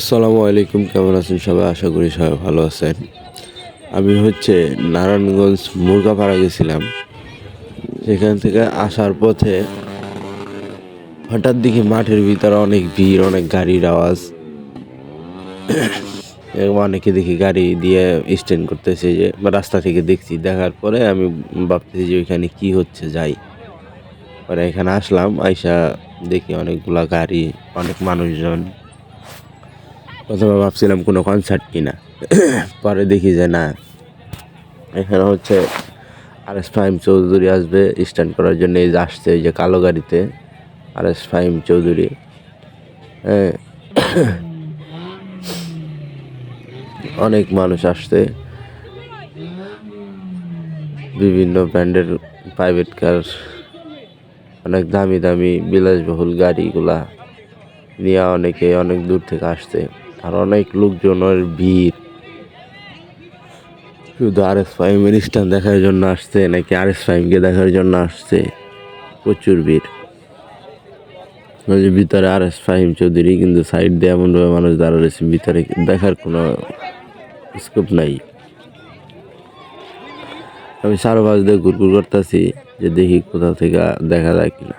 আসসালামু আলাইকুম, কেমন আছেন সবাই? আশা করি সবাই ভালো আছেন। আমি নারায়ণগঞ্জ মুরগাপাড়া গেছিলাম। সেখান থেকে আসার পথে হঠাৎ দেখি মাঠের ভিতরে অনেক ভিড়, অনেক গাড়ির আওয়াজ এবং অনেকে দেখি গাড়ি দিয়ে স্ট্যান্ড করতেছে, যে বা রাস্তা থেকে দেখছি। দেখার পরে আমি ভাবতেছি যে ওইখানে কি হচ্ছে, যাই। পরে এখানে আসলাম, আইসা দেখি অনেকগুলা গাড়ি, অনেক মানুষজন। প্রথমে ভাবছিলাম কোনো কনসার্ট কিনা, পরে দেখি যে না, এখানে আরএস ফাহিম চৌধুরী আসবে স্ট্যান্ড করার জন্য। এই যে আসছে, এই যে কালো গাড়িতে আরএস ফাহিম চৌধুরী। হ্যাঁ, অনেক মানুষ আসছে, বিভিন্ন ব্র্যান্ডের প্রাইভেট কার, অনেক দামি দামি বিলাসবহুল গাড়িগুলা নিয়ে অনেকে অনেক দূর থেকে আসছে। আর অনেক লোকজনের ভিড়, শুধু আরএস ফাহিমের স্ট্যান্ড দেখার জন্য আসছে নাকি আরএস ফাহিমকে দেখার জন্য আসছে, প্রচুর ভিড়। ওই যে ভিতরে আরএস ফাহিম চৌধুরী, কিন্তু সাইড দিয়ে এমনভাবে মানুষ দাঁড়া রয়েছে, ভিতরে দেখার কোনো স্কোপ নাই। আমি চারপাশ দিয়ে ঘুরঘুর করতেছি যে দেখি কোথা থেকে দেখা যায় কিনা।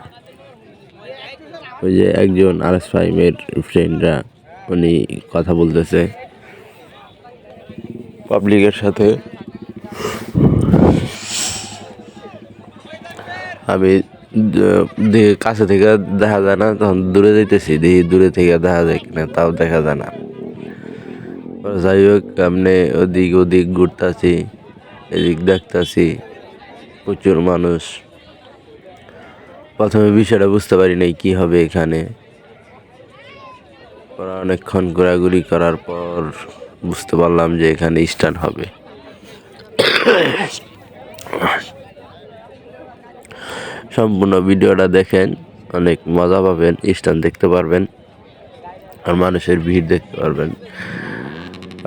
ওই যে একজন আরএস ফাহিমের ফ্রেন্ডরা, উনি কথা বলতেছে পাবলিকের সাথে। আমি কাছে থেকে দেখা যায় না, তখন দূরে যাইতেছি, দেখি দূরে থেকে দেখা যায় কিনা, তাও দেখা যায় না। যাই হোক, এমনি ওদিক ওদিক ঘুরতেছি, এদিক দেখতেছি, প্রচুর মানুষ। প্রথমে বিষয়টা বুঝতে পারি নাই কি হবে এখানে। অনেকক্ষণ ঘোরাঘুরি করার পর বুঝতে পারলাম যে এখানে স্টান হবে। সম্পূর্ণ ভিডিওটা দেখেন, অনেক মজা পাবেন, স্টান দেখতে পারবেন আর মানুষের ভিড় দেখতে পারবেন।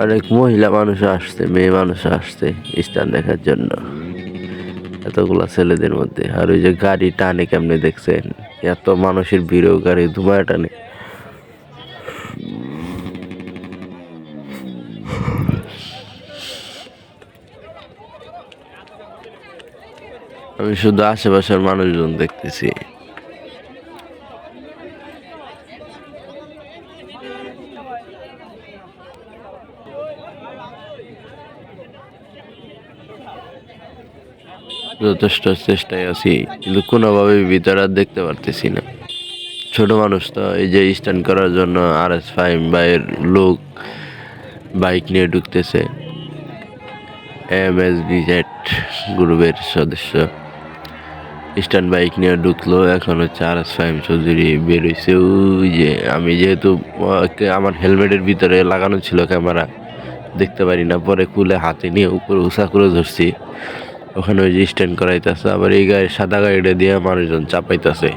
অনেক মহিলা মানুষ আসছে, মেয়ে মানুষ আসছে স্টান দেখার জন্য, এতগুলা ছেলেদের মধ্যে। আর ওই যে গাড়ি টানে কেমনে দেখছেন, এত মানুষের ভিড়েও গাড়ি ধুমায় টানে। আমি শুধু আশেপাশের মানুষজন দেখতেছি। যথেষ্ট চেষ্টায় আছি, কিন্তু কোনোভাবেই ভিতরে আর দেখতে পারতেছি না। ছোট মানুষ তো, এই যে স্ট্যান্ড করার জন্য আরএস ফাহিম ভাইয়ের লোক বাইক নিয়ে ঢুকতেছে। MSBZ গ্রুপের সদস্য স্ট্যান্ড বাইক নিয়ে ঢুকলো। এখন আরএস ফাহিম চৌধুরী বেরোইছে। ওই যে আমি যেহেতু আমার হেলমেটের ভিতরে লাগানো ছিল ক্যামেরা, দেখতে পারি না, পরে খুলে হাতে নিয়ে উপরে উঁচা করে ধরছি। ওখানে ওই যে স্ট্যান্ড করাইতেছে, আবার এই গাড়ি সাদা গাড়িটা দিয়ে মানুষজন চাপাইতেছে,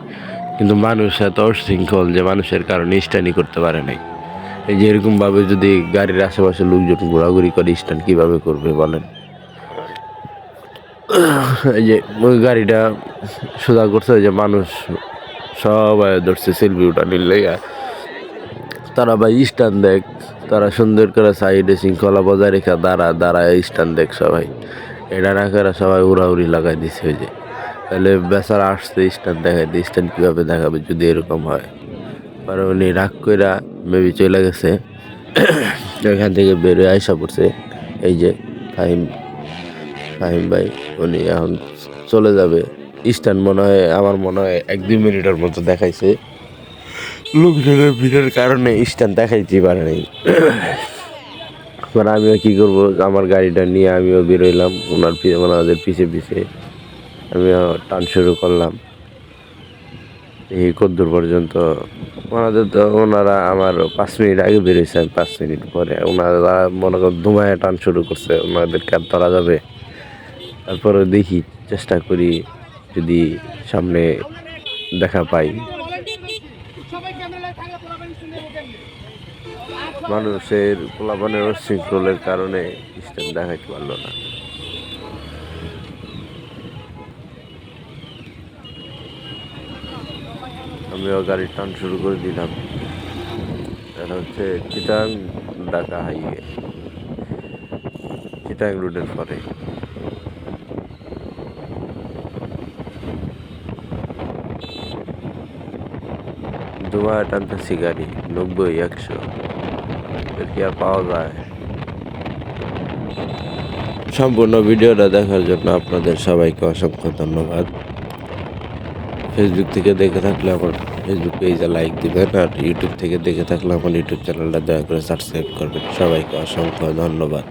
কিন্তু মানুষ এত অশৃঙ্খল যে মানুষের কারণে স্ট্যান্ডই করতে পারে নাই। এই যে এরকম ভাবে যদি গাড়ির আশেপাশে লোকজন ঘোরাঘুরি করে, স্ট্যান্ড কিভাবে করবে বলেন? এই যে ওই গাড়িটা সোজা করছে, ওই যে মানুষ সবাই ধরছে সেলফি উঠানির লেগা। তারা ভাই স্ট্যান্ড দেখ, তারা সুন্দর করে সাইডে শৃঙ্খলা বজায় রেখে দাঁড়ায় স্ট্যান্ড দেখ সবাই। এটা না করে সবাই উড়াউড়ি লাগাই দিছে। ওই যে তাহলে বেচারা আসছে স্ট্যান্ড দেখাইতে, স্ট্যান্ড কীভাবে দেখাবে যদি এরকম হয়? পরে উনি রাগ কইরা মেবি চলে গেছে। এখান থেকে বেরোয় আইসা পড়ছে এই যে ফাহিম ফাহিম ভাই, উনি এখন চলে যাবে। স্ট্যান্ড আমার মনে হয় 1-2 মিনিটের মতো দেখাইছে। লোকজনের ভিড়ের কারণে স্ট্যান্ড দেখাইতেই পারে নাই। এবার আমিও কি করবো, আমার গাড়িটা নিয়ে আমিও বেরোইলাম ওনাদের পিছে পিছে। আমিও টান শুরু করলাম, এই কদ্দূর পর্যন্ত। ওনারা আমার 5 মিনিট আগে বেরিয়েছে, আমি 5 মিনিট পরে। ওনারা মনে কর ধুমায় টান শুরু করছে, ওনাদেরকে আর ধরা যাবে? তারপরে দেখি, চেষ্টা করি যদি সামনে দেখা পাই। মানুষের পোলাপানের উচ্ছৃঙ্খলের কারণে স্ট্যান্ড দেখাইতে পারলো না। আমিও গাড়ির টান শুরু করে দিলাম। এটা হচ্ছে চিটাং ঢাকা হাইওয়ে, চিটাং রোডের পরে। ধোঁয়ায় টানতেছি গাড়ি 90-100, এর কি আর পাওয়া যায়? সম্পূর্ণ ভিডিওটা দেখার জন্য আপনাদের সবাইকে অসংখ্য ধন্যবাদ। ফেসবুক থেকে দেখে থাকলে আমার ফেসবুক পেজে লাইক দিবেন, আর ইউটিউব থেকে দেখে থাকলে আমার ইউটিউব চ্যানেলটা দয়া করে সাবস্ক্রাইব করবেন। সবাইকে অসংখ্য ধন্যবাদ।